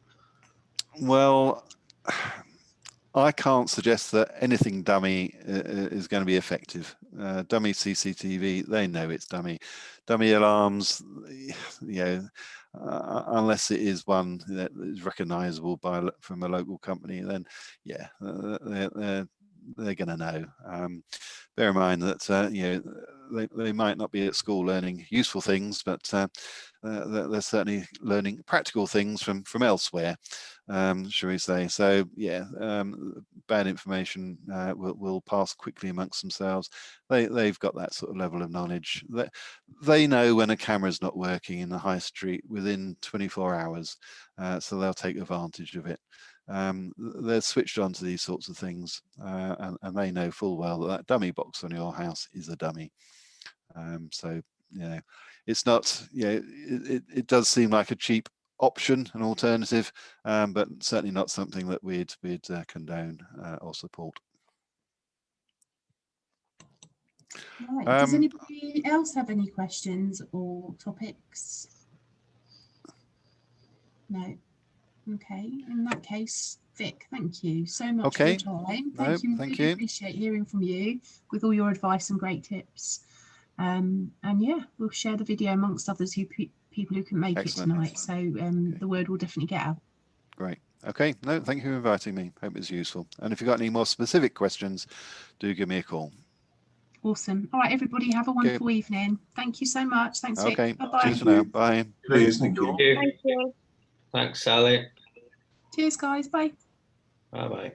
Well, I can't suggest that anything dummy is going to be effective. Dummy CCTV, they know it's dummy. Dummy alarms, unless it is one that is recognisable from a local company, then they're going to know. Bear in mind that they might not be at school learning useful things, but they're certainly learning practical things from elsewhere, shall we say. So bad information will pass quickly amongst themselves. They've got that sort of level of knowledge. They know when a camera's not working in the high street within 24 hours, so they'll take advantage of it. They're switched on to these sorts of things, and they know full well that dummy box on your house is a dummy. It's not, it does seem like a cheap option, an alternative, but certainly not something that we'd condone or support. Right. Does anybody else have any questions or topics? No. Okay, in that case, Vic, thank you so much for your time. Thank you. Really appreciate hearing from you with all your advice and great tips. And we'll share the video amongst others people who can make it tonight. So the word will definitely get out. Great. Okay. No, thank you for inviting me. Hope it's useful. And if you've got any more specific questions, do give me a call. Awesome. All right, everybody, have a wonderful evening. Thank you so much. Thanks, Vic. Okay. Bye-bye. Cheers for now. Bye. Please, thank you. Thank you. Thanks, Sally. Cheers, guys. Bye. Bye-bye.